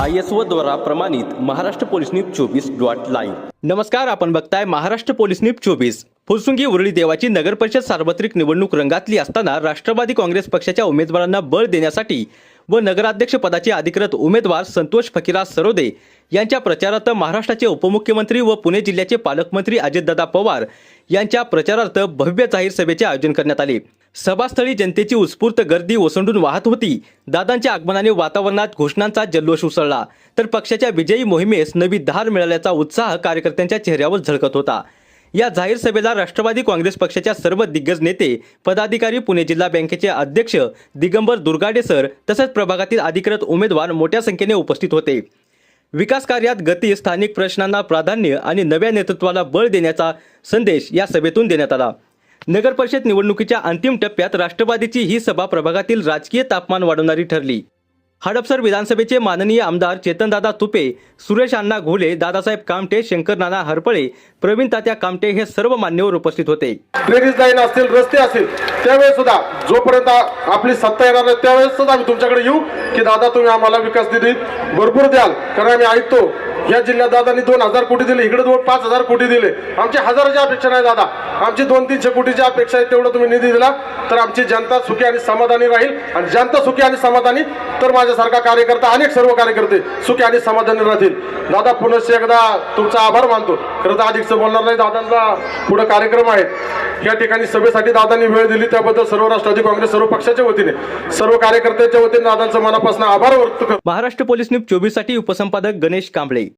ISO द्वारा प्रमाणित Maharashtra police news 24.live। नमस्कार, आपण बघताय महाराष्ट्र पोलीस न्यूज 24। फुरसुंगी उरळी देवाची नगर परिषद सार्वत्रिक निवडणूक रंगातली असताना राष्ट्रवादी काँग्रेस पक्षाच्या उमेदवारांना बळ देण्यासाठी व नगराध्यक्ष पदाचे अधिकृत उमेदवार संतोष फकीरा सरोदे यांच्या प्रचारार्थ महाराष्ट्राचे उपमुख्यमंत्री व पुणे जिल्ह्याचे पालकमंत्री अजितदादा पवार यांच्या प्रचारार्थ भव्य जाहीर सभेचे आयोजन करण्यात आले। सभास्थळी जनतेची उत्स्फूर्त गर्दी ओसंडून वाहत होती। दादांच्या आगमनाने वातावरणात घोषणांचा जल्लोष उसळला, तर पक्षाच्या विजयी मोहिमेस नवी धार मिळाल्याचा उत्साह कार्यकर्त्यांच्या चेहऱ्यावर झळकत होता। या जाहीर सभेला राष्ट्रवादी काँग्रेस पक्षाच्या सर्व दिग्गज नेते, पदाधिकारी, पुणे जिल्हा बँकेचे अध्यक्ष दिगंबर दुर्गाडे सर तसेच प्रभागातील अधिकृत उमेदवार मोठ्या संख्येने उपस्थित होते। विकास कार्यात गती, स्थानिक प्रश्नांना प्राधान्य आणि नव्या नेतृत्वाला बळ देण्याचा संदेश या सभेतून देण्यात आला। नगर परिषद निवडणुकीच्या अंतिम टप्प्यात राष्ट्रवादीची ही सभा प्रभागातील राजकीय तापमान वाढवणारी ठरली। हडपसर विधानसभेचे माननीय आमदार चेतनदादा तुपे, सुरेश अण्णा घोले, दादासाहेब कामटे, शंकर नाना हरपळे, प्रवीण तात्या कामटे हे सर्व मान्यवर उपस्थित होते। ड्रेनेज लाईन असतील, रस्ते असतील, त्यावेळेस सुद्धा जोपर्यंत आपली सत्ता येणार नाही त्यावेळेस सुद्धा आम्ही तुमच्याकडे येऊ की दादा तुम्ही आम्हाला विकास निधी भरपूर द्याल, कारण आम्ही ऐकतो या जिल्ह्यात दादांनी 2000 कोटी दिले, इकडे 5000 कोटी दिले। आमची हजाराची अपेक्षा नाही दादा, आमची 200-300 कोटीची अपेक्षा आहे। तेवढं तुम्ही निधी दिला तर आमची जनता सुखी आणि समाधानी राहील, आणि जनता सुखी आणि समाधानी तर माझ्यासारखा कार्यकर्ता, अनेक सर्व कार्यकर्ते सुखी आणि समाधानी राहतील। दादा पुनश्च एकदा तुमचा आभार मानतो। खरं तर अधिकच बोलणार नाही, दादांचा पुढे कार्यक्रम आहे। या ठिकाणी सभेसाठी दादांनी वेळ दिली त्याबद्दल सर्व राष्ट्रवादी काँग्रेस सर्व पक्षाच्या वतीने, सर्व कार्यकर्त्यांच्या वतीने दादांचा मनापासून आभार व्यक्त करतो। महाराष्ट्र पोलीस न्यूज 24 साठी उपसंपादक गणेश कांबळे।